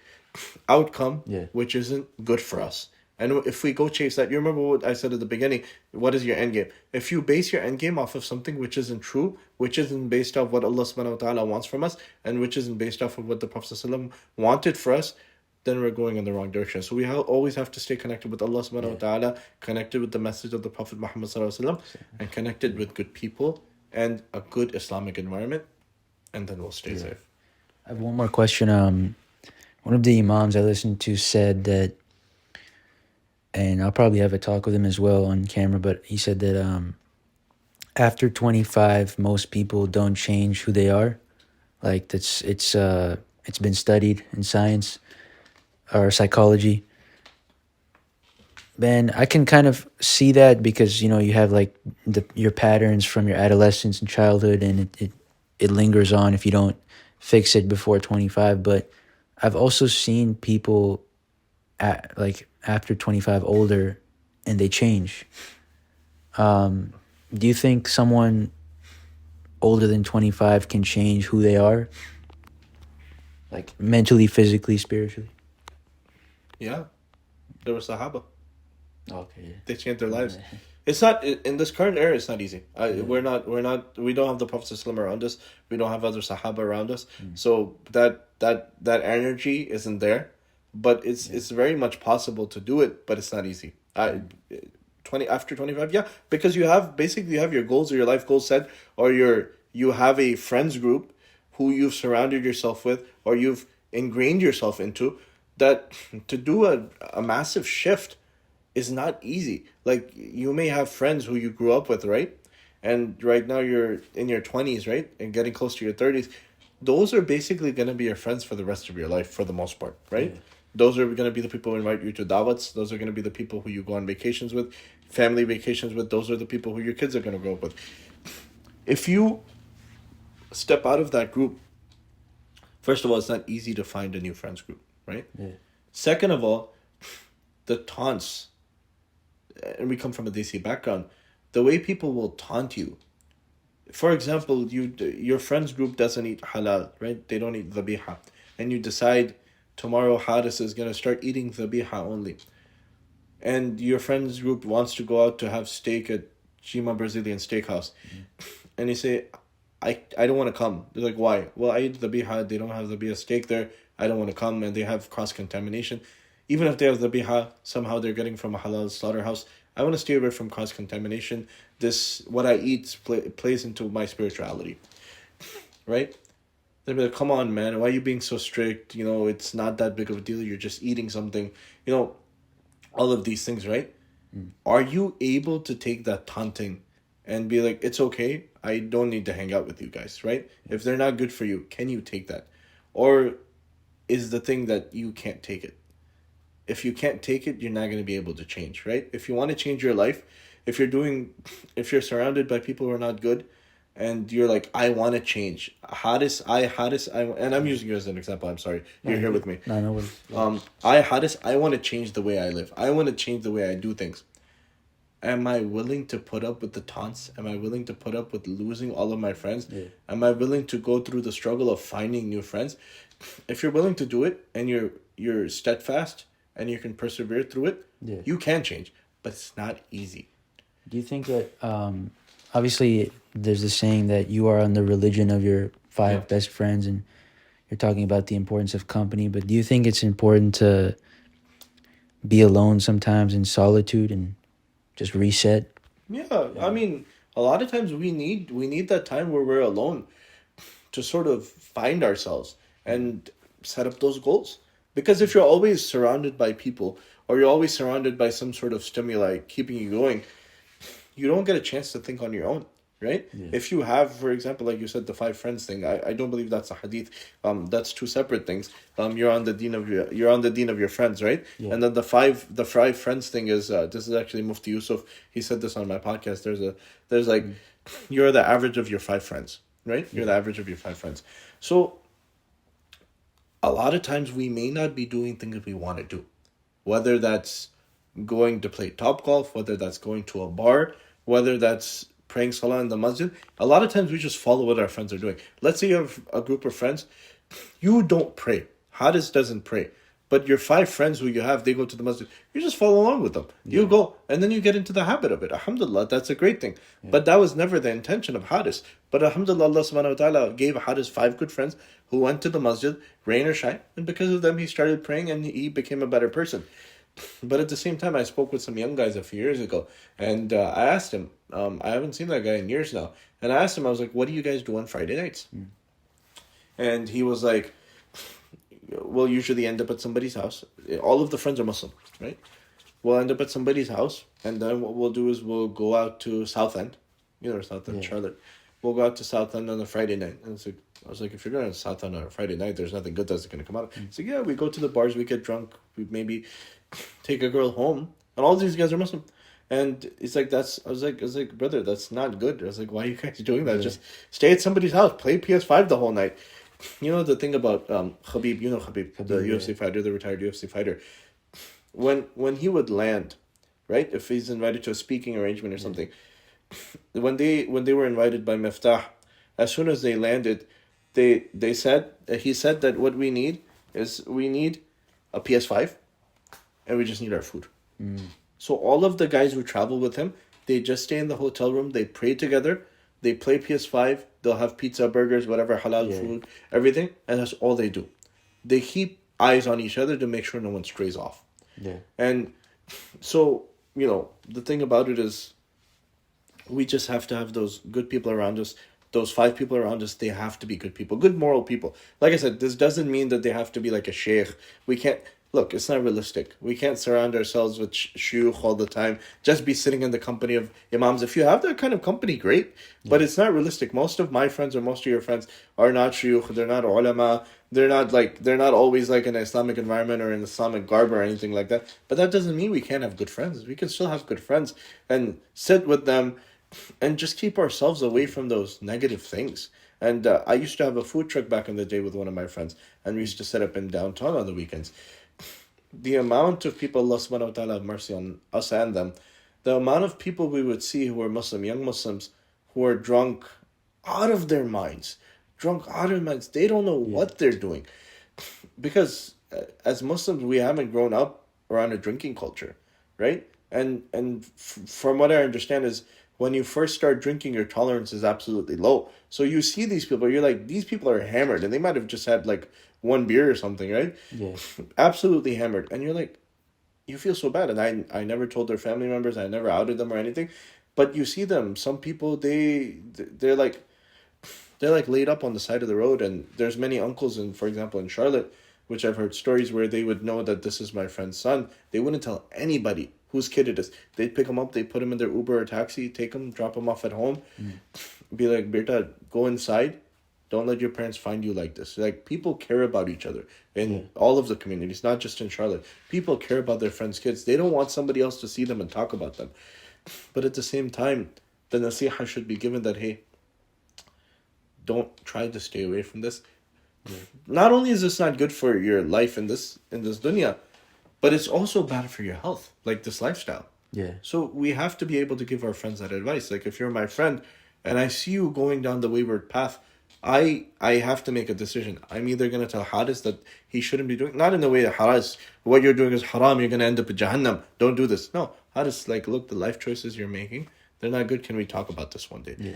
outcome, Yeah. which isn't good for us. And if we go chase that, you remember what I said at the beginning, what is your end game? If you base your end game off of something which isn't true, which isn't based off what Allah subhanahu wa ta'ala wants from us, and which isn't based off of what the Prophet ﷺ wanted for us, then we're going in the wrong direction. So we always have to stay connected with Allah subhanahu wa ta'ala, connected with the message of the Prophet Muhammad sallallahu alaihi wasallam, and connected with good people and a good Islamic environment, and then we'll stay safe. I have one more question. One of the imams I listened to said that, and I'll probably have a talk with him as well on camera, but he said that after 25, most people don't change who they are. Like it's been studied in science or psychology. Man, I can kind of see that because you have like your patterns from your adolescence and childhood, and it lingers on if you don't fix it before 25. But I've also seen people like after 25 older, and they change. Do you think someone older than 25 can change who they are? Like mentally, physically, spiritually? Yeah, there were Sahaba. Okay. They changed their lives. It's not in this current era. It's not easy. We don't have the Prophet ﷺ around us. We don't have other Sahaba around us. So that energy isn't there. But it's very much possible to do it. But it's not easy. 25, yeah, because you have your goals or your life goals set, or you have a friends group who you've surrounded yourself with, or you've ingrained yourself into. That to do a massive shift is not easy. Like you may have friends who you grew up with, right? And right now you're in your 20s, right? And getting close to your 30s. Those are basically going to be your friends for the rest of your life for the most part, right? Yeah. Those are going to be the people who invite you to dawats. Those are going to be the people who you go on vacations with, family vacations with. Those are the people who your kids are going to grow up with. If you step out of that group, first of all, it's not easy to find a new friends group, right? Yeah. Second of all, the taunts, and we come from a Desi background, the way people will taunt you. For example, your friends group doesn't eat halal, right? They don't eat dhabiha. And you decide tomorrow Haris is going to start eating dhabiha only. And your friends group wants to go out to have steak at Chima Brazilian Steakhouse. And you say, I don't want to come. They're like, why? Well, I eat dhabiha. They don't have dhabiha steak there. I don't want to come. And they have cross-contamination. Even if they have dhabiha, somehow they're getting from a halal slaughterhouse. I want to stay away from cross-contamination. What I eat plays into my spirituality. Right? They'll be like, come on, man. Why are you being so strict? It's not that big of a deal. You're just eating something. All of these things, right? Are you able to take that taunting and be like, it's okay. I don't need to hang out with you guys, right? If they're not good for you, can you take that? Or is the thing that you can't take it? If you can't take it, you're not going to be able to change, right? If you want to change your life, if you're surrounded by people who are not good, and you're like, I want to change. Haris, and I'm using you as an example. I'm sorry, you're here with me. No worries. I want to change the way I live. I want to change the way I do things. Am I willing to put up with the taunts? Am I willing to put up with losing all of my friends? Yeah. Am I willing to go through the struggle of finding new friends? If you're willing to do it and you're steadfast and you can persevere through it, Yeah. you can change, but it's not easy. Do you think that obviously there's the saying that you are on the religion of your five best friends, and you're talking about the importance of company, but do you think it's important to be alone sometimes in solitude and just reset? Yeah. I mean, a lot of times we need that time where we're alone to sort of find ourselves and set up those goals. Because if you're always surrounded by people, or you're always surrounded by some sort of stimuli keeping you going, you don't get a chance to think on your own. right? Yeah. If you have, for example, like you said, the five friends thing, I don't believe that's a hadith. That's two separate things. You're on the deen of your friends, right? Yeah. And then the five friends thing is this is actually Mufti Yusuf. He said this on my podcast. There's like you're the average of your five friends, right? You're the average of your five friends. So a lot of times we may not be doing things we want to do, whether that's going to play top golf, whether that's going to a bar, whether that's praying salah in the masjid. A lot of times we just follow what our friends are doing. Let's say you have a group of friends, you don't pray. Hadis doesn't pray. But your five friends who you have, they go to the masjid. You just follow along with them. You go, and then you get into the habit of it. Alhamdulillah, that's a great thing. But that was never the intention of Hadis. But Alhamdulillah, Allah subhanahu wa ta'ala gave Hadis five good friends who went to the masjid, rain or shine, and because of them he started praying and he became a better person. But at the same time, I spoke with some young guys a few years ago, and I asked him, I haven't seen that guy in years now, and I asked him, I was like, what do you guys do on Friday nights? And he was like, we'll usually end up at somebody's house. All of the friends are Muslim, right? We'll end up at somebody's house, and then what we'll do is we'll go out to Southend, Southend, Charlotte. We'll go out to Southend on a Friday night. And it's like, I was like, if you're going to Southend on a Friday night, there's nothing good that's going to come out. It's like, yeah, we go to the bars, we get drunk, we maybe take a girl home, and all these guys are Muslim. And it's like I was like, brother, that's not good. I was like, why are you guys doing that? Just stay at somebody's house, play PS5 the whole night. You know the thing about Khabib, Khabib, the UFC fighter, the retired UFC fighter. When he would land, right? If he's invited to a speaking arrangement or something, when they were invited by Miftah, as soon as they landed, he said that what we need is a PS5, and we just need our food. So all of the guys who travel with him, they just stay in the hotel room, they pray together, they play PS5, they'll have pizza, burgers, whatever, halal food, everything, and that's all they do. They keep eyes on each other to make sure no one strays off. Yeah. And so, the thing about it is we just have to have those good people around us. Those five people around us, they have to be good people, good moral people. Like I said, this doesn't mean that they have to be like a sheikh. We can't, look, it's not realistic. We can't surround ourselves with shuyukh all the time. Just be sitting in the company of imams. If you have that kind of company, great. But it's not realistic. Most of my friends or most of your friends are not shuyukh. They're not ulama. They're not always like in an Islamic environment or in Islamic garb or anything like that. But that doesn't mean we can't have good friends. We can still have good friends and sit with them and just keep ourselves away from those negative things. And I used to have a food truck back in the day with one of my friends, and we used to set up in downtown on the weekends. The amount of people, Allah subhanahu wa ta'ala have mercy on us and them, the amount of people we would see who are Muslim, young Muslims, who are drunk out of their minds. They don't know what they're doing. Because as Muslims, we haven't grown up around a drinking culture, right? And from what I understand is when you first start drinking, your tolerance is absolutely low. So you see these people, you're like, these people are hammered, and they might have just had like one beer or something, right? Yeah. Absolutely hammered. And you're like, you feel so bad. And I never told their family members, I never outed them or anything. But you see them, some people, they're like laid up on the side of the road, and there's many uncles for example, in Charlotte, which I've heard stories where they would know that this is my friend's son. They wouldn't tell anybody whose kid it is. They'd pick him up, they'd put him in their Uber or taxi, take him, drop him off at home, be like, Beta, go inside. Don't let your parents find you like this. Like, people care about each other in all of the communities, not just in Charlotte. People care about their friends' kids. They don't want somebody else to see them and talk about them. But at the same time, the nasiha should be given that, hey, don't try to stay away from this. Not only is this not good for your life in this dunya, but it's also bad for your health, like this lifestyle. Yeah. So we have to be able to give our friends that advice. Like, if you're my friend and I see you going down the wayward path, I have to make a decision. I'm either going to tell Haris that he shouldn't be doing, not in the way that Haris, what you're doing is haram, you're going to end up in Jahannam, don't do this. No, Haris, like, look, the life choices you're making, they're not good. Can we talk about this one day? Yeah.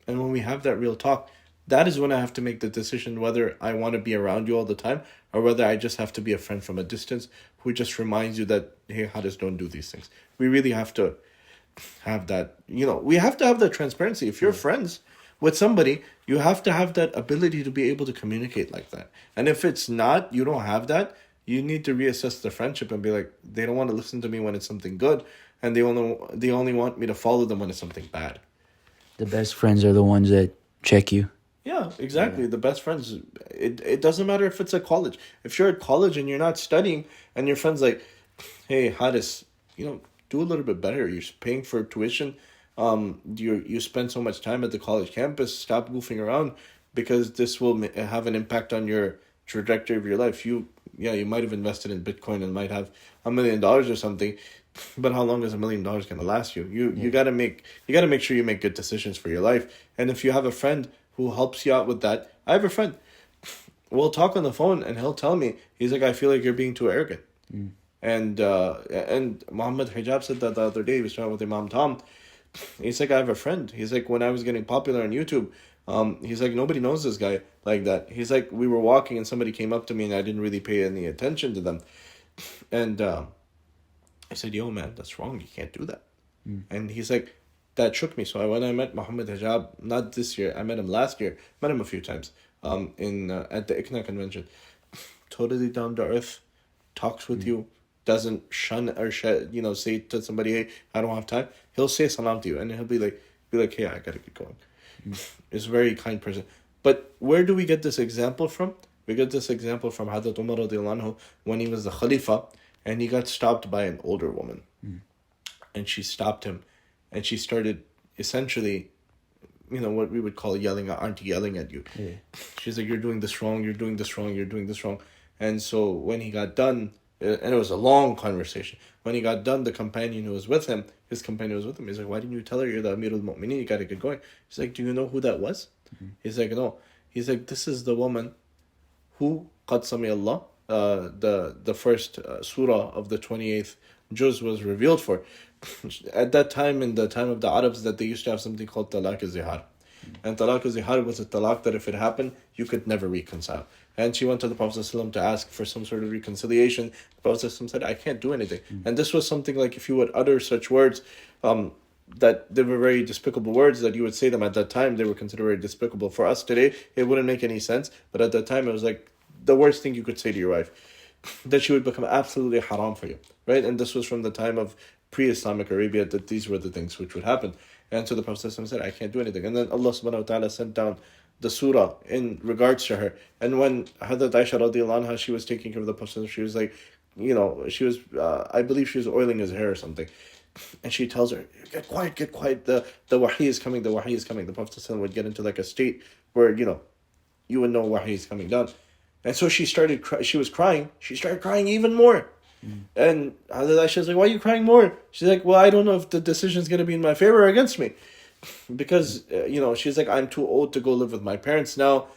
And when we have that real talk, that is when I have to make the decision whether I want to be around you all the time or whether I just have to be a friend from a distance who just reminds you that, hey, Haris, don't do these things. We really have to have that, we have to have that transparency. If you're friends with somebody, you have to have that ability to be able to communicate like that. And if it's not, you don't have that, you need to reassess the friendship and be like, they don't want to listen to me when it's something good, and they only want me to follow them when it's something bad. The best friends are the ones that check you. Yeah, exactly. The best friends. It doesn't matter if it's at college. If you're at college and you're not studying, and your friend's like, "Hey, Hadis, do a little bit better. You're paying for tuition. You spend so much time at the college campus. Stop goofing around, because this will have an impact on your trajectory of your life. You might have invested in Bitcoin and might have $1 million or something, but how long is $1 million gonna last you? You gotta make sure you make good decisions for your life. And if you have a friend who helps you out with that, I have a friend. We'll talk on the phone, and he'll tell me, he's like, I feel like you're being too arrogant. And Muhammad Hijab said that the other day. He was talking with Imam Tom. He's like, I have a friend. He's like, when I was getting popular on YouTube, he's like, nobody knows this guy like that. He's like, we were walking and somebody came up to me and I didn't really pay any attention to them. And I said, yo, man, that's wrong. You can't do that. And he's like, that shook me. So when I met Muhammad Hijab, not this year, I met him last year, met him a few times in at the ICNA convention. Totally down to earth, talks with you, doesn't shun or say to somebody, hey, I don't have time. He'll say salam to you, and he'll be like, hey, I gotta get going. He's a very kind person. But where do we get this example from? We get this example from Hadrat Umar radiallahu anhu when he was the Khalifa, and he got stopped by an older woman. And she stopped him, and she started essentially, what we would call yelling, auntie yelling at you. Yeah. She's like, you're doing this wrong, you're doing this wrong, you're doing this wrong. And so when he got done, and it was a long conversation, when he got done, the companion who was with him, his companion was with him, he's like, why didn't you tell her you're the Amir al-Mu'mineen, you gotta get going? He's like, do you know who that was? He's like, no. He's like, this is the woman who, Qad Sami Allah, the first surah of the 28th juz was revealed for. At that time, in the time of the Arabs, that they used to have something called talaq-e-zihar. And talaq-e-zihar was a talaq that if it happened, you could never reconcile. And she went to the Prophet ﷺ to ask for some sort of reconciliation. The Prophet ﷺ said, I can't do anything. And this was something like, if you would utter such words, that they were very despicable words, that you would say them at that time, they were considered very despicable. For us today, it wouldn't make any sense. But at that time, it was like the worst thing you could say to your wife. That she would become absolutely haram for you. Right? And this was from the time of pre-Islamic Arabia, that these were the things which would happen. And so the Prophet ﷺ said, I can't do anything. And then Allah subhanahu wa ta'ala sent down the surah in regards to her. And when Hadrat Aisha radiallahu anha, she was taking care of the Prophet, she was like, she was, I believe she was oiling his hair or something. And she tells her, get quiet, the wahi is coming, the wahi is coming. The Prophet ﷺ would get into like a state where, you would know wahi is coming down. And so she was crying. She started crying even more. And Hadrat Aisha was like, why are you crying more? She's like, well, I don't know if the decision's going to be in my favor or against me. Because, she's like, I'm too old to go live with my parents now.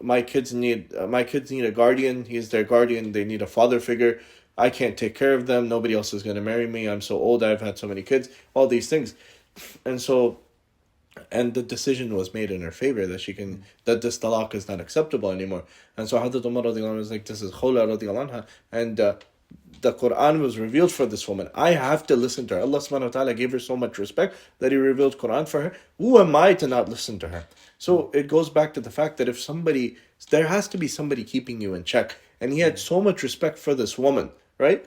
My kids need a guardian. He's their guardian. They need a father figure. I can't take care of them. Nobody else is going to marry me. I'm so old. I've had so many kids. All these things. And the decision was made in her favor that this talaq is not acceptable anymore. And so Hadrat Umar radiallahu anhu was like, this is Khawla radiallahu anha. And the Quran was revealed for this woman. I have to listen to her. Allah subhanahu wa ta'ala gave her so much respect that He revealed Quran for her. Who am I to not listen to her? So it goes back to the fact that there has to be somebody keeping you in check. And he had so much respect for this woman, right?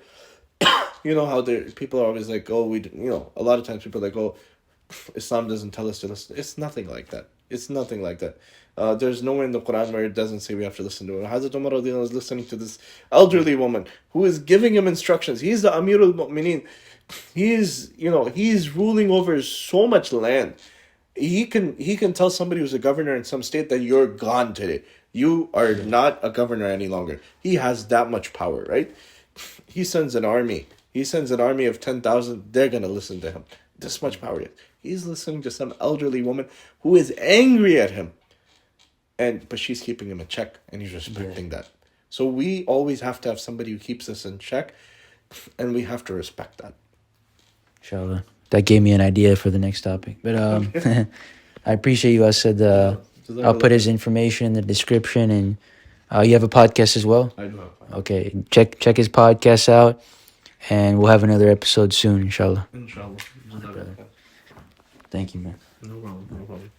You know how people are always like, oh, a lot of times people are like, oh, Islam doesn't tell us to listen. It's nothing like that. It's nothing like that. There's nowhere in the Quran where it doesn't say we have to listen to her. Hazrat Umar radiallahu anhu is listening to this elderly woman who is giving him instructions. He's the Amir al-Mu'mineen. He's ruling over so much land. He can tell somebody who's a governor in some state that you're gone today. You are not a governor any longer. He has that much power, right? He sends an army. He sends an army of 10,000. They're going to listen to him. This much power. He's listening to some elderly woman who is angry at him. But she's keeping him in check, and he's respecting that. So we always have to have somebody who keeps us in check, and we have to respect that. Inshallah. That gave me an idea for the next topic. But I appreciate you. I said I'll put his information in the description, and you have a podcast as well? I do have a podcast. Okay. Check his podcast out, and we'll have another episode soon, inshallah. Inshallah. Thank you, man. No problem.